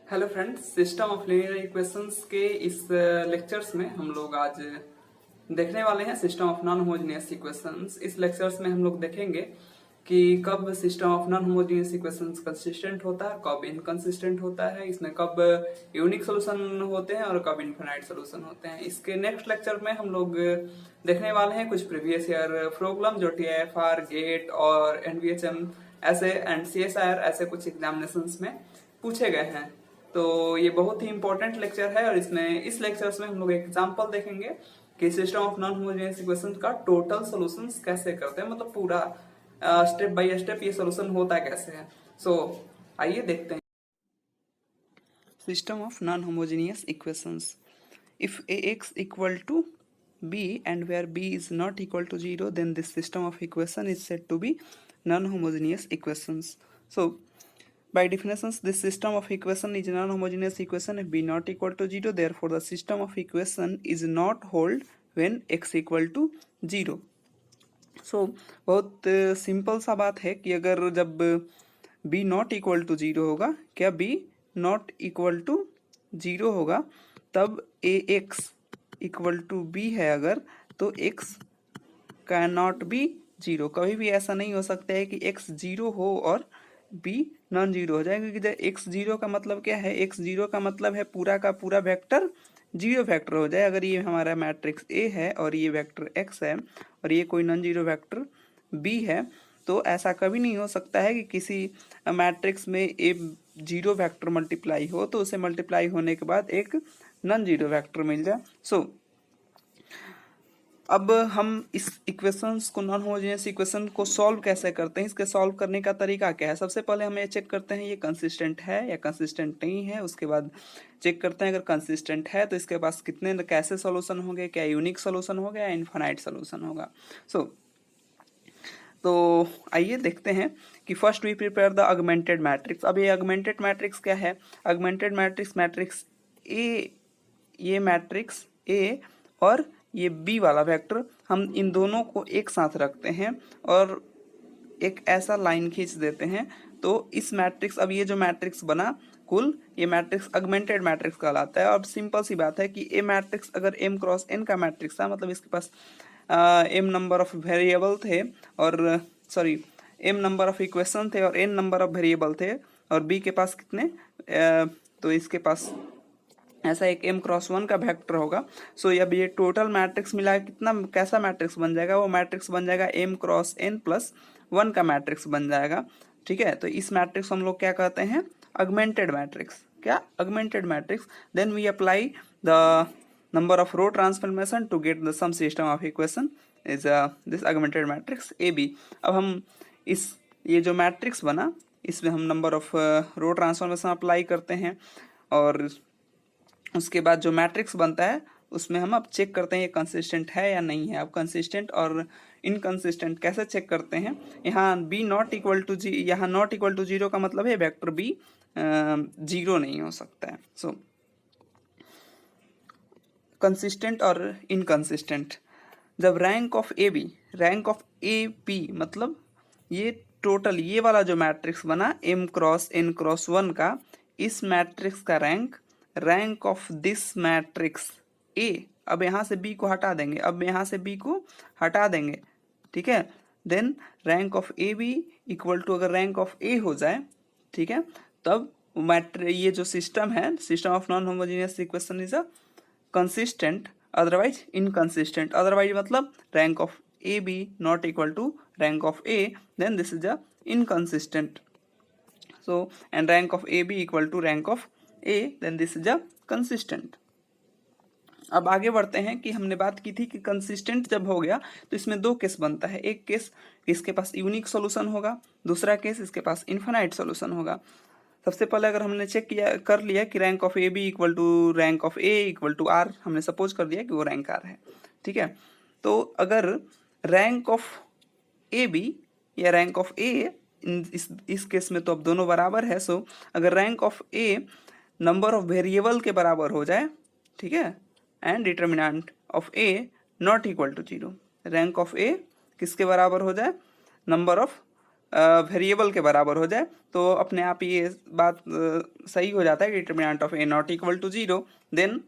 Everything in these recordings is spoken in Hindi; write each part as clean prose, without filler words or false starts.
Hello friends, system of linear equations के इस लेक्चर्स में हम लोग आज देखने वाले हैं system of non homogeneous equations. इस लेक्चर्स में हम लोग देखेंगे कि कब system of non homogeneous equations consistent होता है, कब इनकंसिस्टेंट होता है, इसमें कब यूनिक सोल्यूशन होते हैं और कब इनफिनाइट सोल्यूशन होते हैं। इसके नेक्स्ट लेक्चर में हम लोग देखने वाले हैं कुछ प्रीवियस ईयर प्रॉब्लम जो TIFR, गेट और NVHM ऐसे एंड CSIR ऐसे कुछ एग्जामिनेशंस में पूछे गए हैं। तो ये बहुत ही इंपॉर्टेंट लेक्चर है और इसमें इस लेक्चर्स में हम लोग एग्जांपल देखेंगे कि system of non homogeneous equation का टोटल सॉल्यूशंस कैसे करते हैं, मतलब पूरा स्टेप बाय स्टेप ये सॉल्यूशन होता कैसे है। आइए देखते हैं system of non homogeneous equations. If ax equal to b and where b is not equal to 0, then this system of equation is said to be non-homogeneous equations. So by definitions, this system of equation is non-homogeneous equation if b not equal to 0. Therefore, the system of equation is not hold when x equal to 0. बहुत सिंपल सा बात है कि अगर जब b नॉट इक्वल टू 0 होगा, क्या b नॉट इक्वल टू 0 होगा, तब ax इक्वल टू b है अगर, तो x कैन नॉट बी 0। कभी भी ऐसा नहीं हो सकता है कि x 0 हो और b नॉन 0 हो जाए, क्योंकि जब x 0 का मतलब क्या है, x 0 का मतलब है पूरा का पूरा वेक्टर 0 वेक्टर हो जाए। अगर ये हमारा मैट्रिक्स A है और ये वेक्टर x है और ये कोई नॉन 0 वेक्टर b है, तो ऐसा कभी नहीं हो सकता है कि किसी मैट्रिक्स में A 0 वेक्टर मल्टीप्लाई हो तो उसे मल्टीप्लाई होने के बाद एक नॉन 0 वेक्टर मिल जाए। अब हम इस इक्वेशंस को, नॉन होमोजेनियस इक्वेशन को सॉल्व कैसे करते हैं, इसके सॉल्व करने का तरीका क्या है। सबसे पहले हम ये चेक करते हैं ये कंसिस्टेंट है या कंसिस्टेंट नहीं है। उसके बाद चेक करते हैं अगर कंसिस्टेंट है तो इसके पास कितने कैसे सॉल्यूशन होंगे, क्या यूनिक सॉल्यूशन होगा या इनफाइनाइट सॉल्यूशन होगा। तो आइए देखते हैं कि first we prepare the augmented matrix. अब ये ऑगमेंटेड मैट्रिक्स क्या है। ऑगमेंटेड मैट्रिक्स ए, ये मैट्रिक्स ए और ये बी वाला वेक्टर, हम इन दोनों को एक साथ रखते हैं और एक ऐसा लाइन खींच देते हैं। तो इस मैट्रिक्स, अब ये जो मैट्रिक्स बना कुल, ये मैट्रिक्स ऑगमेंटेड मैट्रिक्स कहलाता है। अब सिंपल सी बात है कि ए मैट्रिक्स अगर m क्रॉस n का मैट्रिक्स था, मतलब इसके पास m नंबर ऑफ वेरिएबल थे और m नंबर ऑफ इक्वेशन थे और n नंबर ऑफ वेरिएबल थे, और b के पास कितने, तो इसके पास ऐसा एक m क्रॉस 1 का वेक्टर होगा। अब ये टोटल मैट्रिक्स मिला कितना, कैसा मैट्रिक्स बन जाएगा, वो मैट्रिक्स बन जाएगा m क्रॉस n प्लस 1 का मैट्रिक्स बन जाएगा। ठीक है, तो इस मैट्रिक्स हम लोग क्या कहते हैं, ऑगमेंटेड मैट्रिक्स। क्या, augmented matrix. Then we apply the number of row transformation to get the sum system of equation is this augmented matrix AB। अब हम ये जो मैट्रिक्स बना, इसमें हम number of row transformation apply करते हैं और उसके बाद जो मैट्रिक्स बनता है उसमें हम अब चेक करते हैं ये कंसिस्टेंट है या नहीं है। अब कंसिस्टेंट और इनकंसिस्टेंट कैसे चेक करते हैं, यहाँ b नॉट इक्वल टू जी, यहाँ नॉट इक्वल टू 0 का मतलब है वेक्टर b 0 नहीं हो सकता है। कंसिस्टेंट और इनकंसिस्टेंट, जब रैंक ऑफ ए बी मतलब ये टोटल ये वाला जो मैट्रिक्स बना m क्रॉस n क्रॉस 1 का, इस मैट्रिक्स का rank of this matrix A। अब यहाँ से B को हटा देंगे, ठीक है। Then rank of A B equal to, अगर रैंक ऑफ A हो जाए, ठीक है, तब ये जो सिस्टम है, system of non homogeneous equation is a consistent, otherwise inconsistent. Otherwise मतलब rank of A B not equal to rank of A, then this is a inconsistent. And rank of A B equal to rank of A, then this is a consistent। अब आगे बढ़ते हैं कि हमने बात की थी कि कंसिस्टेंट जब हो गया तो इसमें दो केस बनता है। एक केस इसके पास यूनिक सॉल्यूशन होगा, दूसरा केस इसके पास इनफाइनाइट सॉल्यूशन होगा। सबसे पहले अगर हमने चेक कर लिया कि rank of A B equal to rank of A equal to R, हमने सपोज कर दिया कि वो रैंक आर है, ठीक है। तो अगर रैंक ऑफ ए बी या रैंक ऑफ ए, इस केस में तो अब दोनों बराबर है। अगर rank of A number of variable के बराबर हो जाए, ठीक है, and determinant of A not equal to 0, rank of A किसके बराबर हो जाए, नंबर ऑफ वेरिएबल के बराबर हो जाए तो अपने आप ये बात सही हो जाता है कि determinant of A not equal to 0, then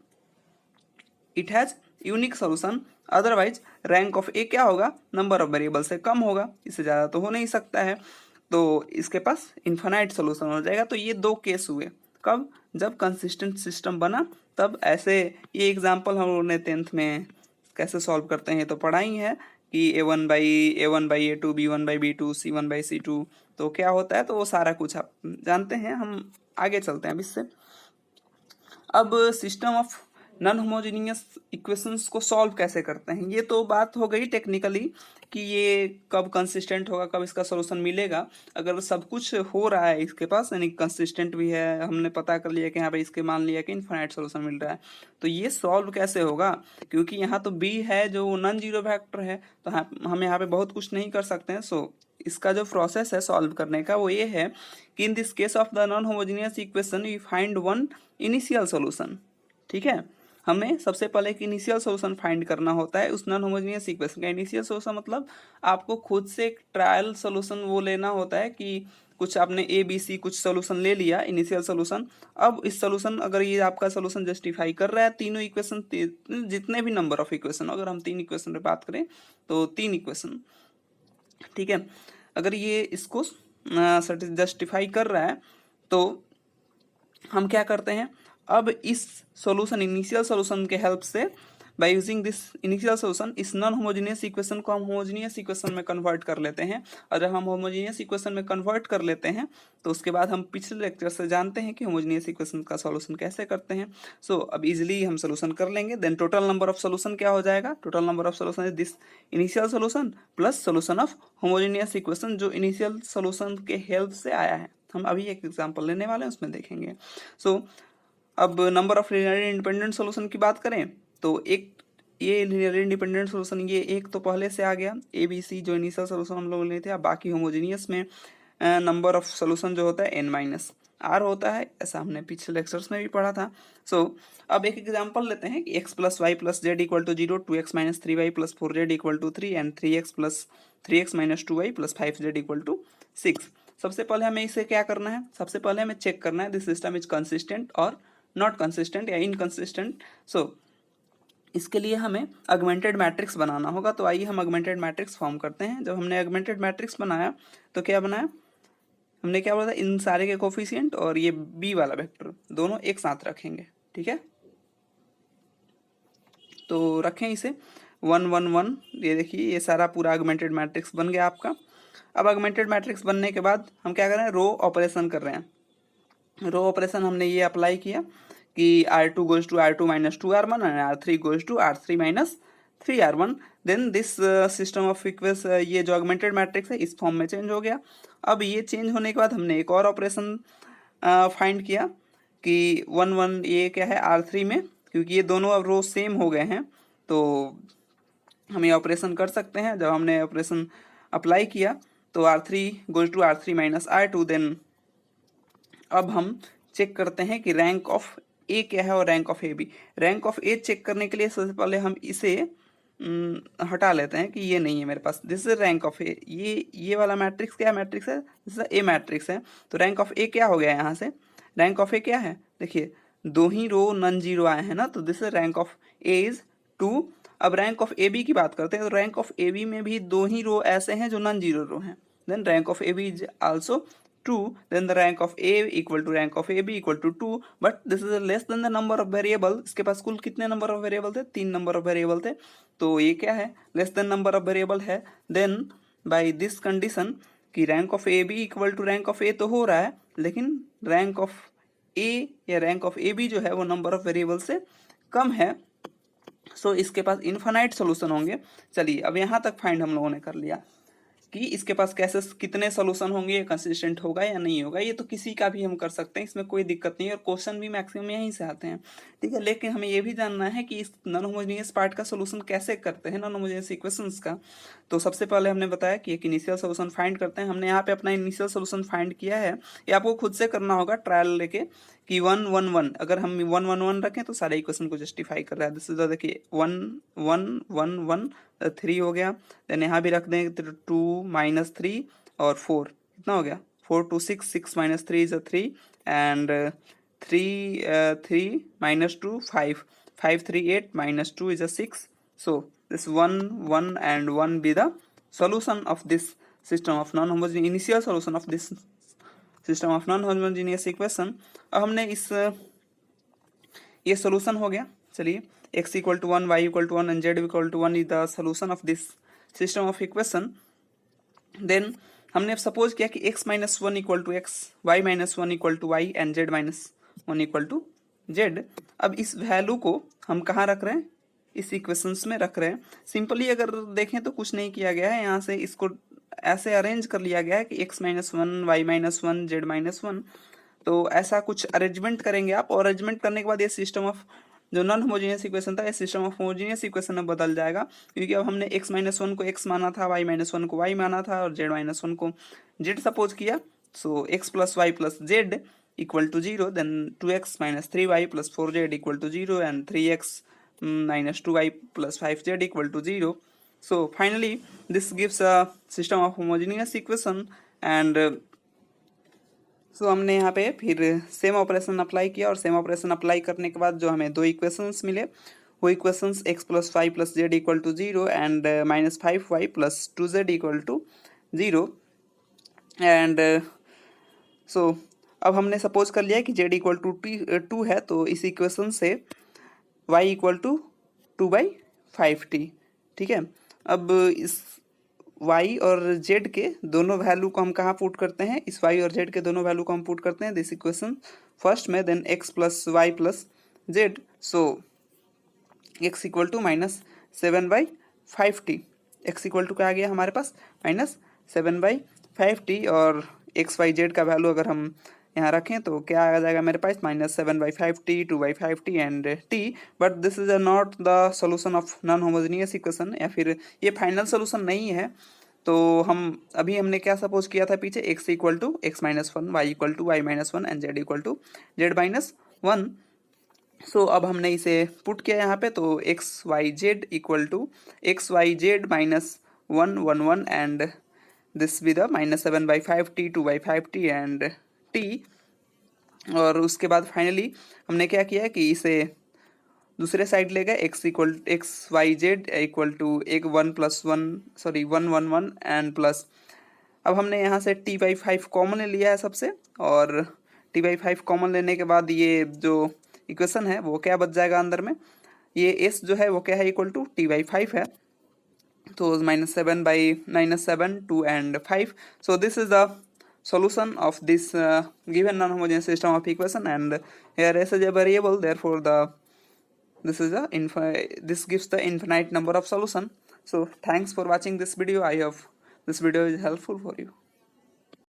it has unique solution. Otherwise rank of A क्या होगा, नंबर ऑफ वेरिएबल से कम होगा, इससे ज़्यादा तो हो नहीं सकता है, तो इसके पास इन्फिनाइट सोल्यूशन हो जाएगा। तो ये दो केस हुए, कब, जब कंसिस्टेंट सिस्टम बना तब। ऐसे ये एग्जांपल हम लोगों ने 10th में कैसे सॉल्व करते हैं तो पढ़ा ही है कि A1/A2 B1/B2 C1/C2 तो क्या होता है, तो वो सारा कुछ आप जानते हैं। हम आगे चलते हैं अब इससे। अब system of non homogeneous equations को सॉल्व कैसे करते हैं, ये तो बात हो गई टेक्निकली कि ये कब कंसिस्टेंट होगा, कब इसका सॉल्यूशन मिलेगा। अगर सब कुछ हो रहा है इसके पास, यानी कंसिस्टेंट भी है, हमने पता कर लिया कि यहाँ पे इसके मान लिया कि इनफाइनाइट सॉल्यूशन मिल रहा है, तो ये सॉल्व कैसे होगा, क्योंकि यहाँ तो बी है जो नॉन जीरो वेक्टर है, तो हम यहाँ पे बहुत कुछ नहीं कर सकते हैं। सो इसका जो प्रोसेस है सॉल्व करने का वो ये है कि in this case of the non homogeneous equation we find one initial solution. ठीक है, हमें सबसे पहले एक इनिशियल सॉल्यूशन फाइंड करना होता है उस नॉन होमोजेनियस इक्वेशन का। इनिशियल सॉल्यूशन मतलब आपको खुद से एक ट्रायल सॉल्यूशन वो लेना होता है कि कुछ आपने ए बी सी कुछ सॉल्यूशन ले लिया इनिशियल सॉल्यूशन। अब इस सॉल्यूशन, अगर ये आपका सॉल्यूशन जस्टिफाई कर रहा है तीनों इक्वेशन, जितने भी नंबर ऑफ इक्वेशन, अगर हम 3 इक्वेशन पे बात करें तो 3 इक्वेशन, ठीक है, अगर ये इसको जस्टिफाई कर रहा है तो हम क्या करते हैं, अब इस सॉल्यूशन इनिशियल सॉल्यूशन के हेल्प से, by using this initial solution, इस नॉन होमोजेनियस इक्वेशन को हम होमोजेनियस इक्वेशन में कन्वर्ट कर लेते हैं। और जब हम होमोजेनियस इक्वेशन में कन्वर्ट कर लेते हैं तो उसके बाद हम पिछले लेक्चर से जानते हैं कि होमोजेनियस इक्वेशन का सॉल्यूशन कैसे करते हैं। सो अब इजिली हम सॉल्यूशन कर लेंगे। Then total number of solution क्या हो जाएगा, total number of solution is this initial solution plus solution of homogeneous equation जो इनिशियल सॉल्यूशन के हेल्प से आया है। हम अभी एक एग्जाम्पल लेने वाले हैं, उसमें देखेंगे। सो अब number of linearly independent solution की बात करें तो एक ये लीनियरली इंडिपेंडेंट सॉल्यूशन, ये एक तो पहले से आ गया ए बी सी जो इनिशियल सॉल्यूशन हम लोग लिए थे। अब बाकी होमोजेनियस में नंबर ऑफ सॉल्यूशन जो होता है n-r होता है, ऐसा हमने पिछले लेक्चर्स में भी पढ़ा था। सो अब एक एग्जांपल लेते हैं कि x + y + z = 0, 2x - 3y + 4z = 3 and 3x + 3x - 2y + 5z = 6। सबसे पहले हमें इसे क्या करना है, सबसे पहले हमें चेक करना है दिस सिस्टम इज कंसिस्टेंट और नॉट कंसिस्टेंट या इनकंसिस्टेंट। सो इसके लिए हमें ऑगमेंटेड मैट्रिक्स बनाना होगा। तो आइए हम ऑगमेंटेड मैट्रिक्स फॉर्म करते हैं। जब हमने ऑगमेंटेड मैट्रिक्स बनाया तो क्या बनाया, हमने क्या बोला था, इन सारे के कोफिशिएंट और ये बी वाला वेक्टर दोनों एक साथ रखेंगे। ठीक है, तो रखें इसे 1 1 1। ये देखिए ये सारा पूरा ऑगमेंटेड मैट्रिक्स बन गया आपका। अब ऑगमेंटेड मैट्रिक्स बनने के बाद हम क्या कर रहे हैं, रो ऑपरेशन कर रहे हैं। रो ऑपरेशन हमने ये अप्लाई किया कि R2 goes to R2 - 2R1 and R3 goes to R3 - 3R1। Then this system of equation, ये जो ऑगमेंटेड मैट्रिक्स है इस फॉर्म में चेंज हो गया। अब ये चेंज होने के बाद हमने एक और ऑपरेशन फाइंड किया कि 1 1, ये क्या है R3 में, क्योंकि ये दोनों अब रो सेम हो गए हैं तो हम ये ऑपरेशन कर सकते हैं। जब हमने ऑपरेशन अप्लाई किया तो R3 goes to R3 - R2। Then अब हम चेक करते हैं कि रैंक ऑफ ए क्या है और rank of A B. Rank of A check करने के लिए सबसे पहले हम इसे हटा लेते हैं कि ये नहीं है मेरे पास, दिस इज रैंक ऑफ ए। ये वाला मैट्रिक्स क्या मैट्रिक्स है, दिस ए मैट्रिक्स है। तो रैंक ऑफ ए क्या हो गया यहाँ से, रैंक ऑफ ए क्या है, देखिए दो ही रो नॉन जीरो आए हैं ना, तो this is rank of A is 2। अब रैंक ऑफ ए बी की बात करते हैं तो रैंक ऑफ ए बी में भी दो ही रो ऐसे हैं जो नॉन जीरो रो हैं। Then rank of A B is also 2, then the rank of A equal to rank of AB equal to 2, but this is less than the number of variable। इसके पास कुल कितने नंबर ऑफ वेरिएबल थे, 3 नंबर ऑफ वेरिएबल थे, तो ये क्या है, less than number of variable है। देन बाय दिस कंडीशन कि rank of AB equal to rank of A तो हो रहा है, लेकिन रैंक ऑफ A या रैंक ऑफ AB जो है वो नंबर ऑफ वेरिएबल से कम है। सो इसके पास इनफाइनाइट सोल्यूशन होंगे। चलिए अब यहाँ तक फाइंड हम लोगों ने कर लिया कि इसके पास कैसे कितने सोल्यूशन होंगे, ये कंसिस्टेंट होगा या नहीं होगा। ये तो किसी का भी हम कर सकते हैं, इसमें कोई दिक्कत नहीं है, और क्वेश्चन भी मैक्सिमम यहीं से आते हैं। ठीक है, लेकिन हमें ये भी जानना है कि इस नॉन होमोजेनियस पार्ट का सोल्यूशन कैसे करते हैं, नॉन होमोजेनियस इक्वेशंस का। तो सबसे पहले हमने बताया कि एक इनिशियल सोल्यूशन फाइंड करते हैं। हमने यहाँ पे अपना इनिशियल सोल्यूशन फाइंड किया है, ये आपको खुद से करना होगा ट्रायल लेके कि 1 1 1। अगर हम 1 1 1 रखें तो सारे इक्वेशन को जस्टिफाई कर रहा है। दिस इज देखिए 1 1 1 1 3 हो गया। देन यहाँ भी रख दें 2 - 3 और 4, कितना हो गया 4 2 6, 6 minus 3 is a 3 and 3 minus 2 5, 5 3 8 minus 2 is a 6. So this 1 1 and 1 be the solution of this system of non-homogeneous, initial solution of this system of non-homogeneous equation. अब हमने इस ये सोल्यूशन हो गया। चलिए x equal to 1, y equal to 1 and z equal to 1 is the solution of this system of equation. Then हमने सपोज किया कि x minus 1 equal to x, y minus 1 equal to y and z minus 1 equal to z। अब इस वैल्यू को हम कहाँ रख रहे हैं, इस इक्वेशंस में रख रहे हैं। सिंपली अगर देखें तो कुछ नहीं किया गया है, यहाँ से इसको ऐसे अरेंज कर लिया गया है कि x minus 1, y minus 1, z minus 1। तो ऐसा कुछ अरेंजमेंट करेंगे आप, और अरेंजमेंट करने के बाद ये सिस्टम ऑफ जो नॉन होमोजीनियस इक्वेशन था, ये सिस्टम ऑफ होमोजीनियस इक्वेशन में बदल जाएगा, क्योंकि अब हमने x माइनस 1 को x माना था, y माइनस 1 को y माना था और z माइनस 1 को z सपोज किया। So x plus Y plus Z equal to 0, then 2x minus 3y plus 4z equal to 0 and 3x minus 2y plus 5z equal to 0. So finally this gives a system of homogeneous equation and so हमने यहाँ पे फिर सेम ऑपरेशन अप्लाई किया, और सेम ऑपरेशन अप्लाई करने के बाद जो हमें दो इक्वेशंस मिले, वो equations x plus Y plus Z equal to 0 and minus 5y plus 2z equal to 0। And so अब हमने सपोज कर लिया कि z इक्वल टू 2 है, तो इस इक्वेशन से y इक्वल टू 2/5t। ठीक है, अब इस y और z के दोनों वैल्यू को हम कहाँ पुट करते हैं, इस y और z के दोनों वैल्यू को हम पुट करते हैं दिस इक्वेशन फर्स्ट में, then x plus Y plus Z. So x equal to minus 7/5t, x equal to क्या आ गया हमारे पास माइनस 7/5t, और x y z का वैल्यू अगर हम यहाँ रखें तो क्या आ जाएगा मेरे पास minus 7/5t, 2/5t and t। But this is not the solution of non homogeneous equation, या फिर ये फाइनल सोल्यूशन नहीं है। तो हम अभी हमने क्या सपोज किया था पीछे, x equal to x minus 1, y equal to y minus 1 and z equal to z minus 1। So अब हमने इसे पुट किया यहाँ पे, तो x y z equal to x y z minus 1 1 1 and this be the minus 7/5t, 2/5t and t। और उसके बाद फाइनली हमने क्या किया कि इसे दूसरे साइड ले गए, x y z equal to 1 plus 1 sorry 1 1 1 and plus, अब हमने यहाँ से t/5 कॉमन ले लिया है सबसे, और t/5 कॉमन लेने के बाद ये जो इक्वेशन है वो क्या बच जाएगा अंदर में, ये s जो है वो क्या है इक्वल टू t/5 है, तो -7 2 and 5. So this is the solution of this given non-homogeneous system of equation, and here s is a variable, therefore this gives the infinite number of solution. So thanks for watching this video. I hope this video is helpful for you.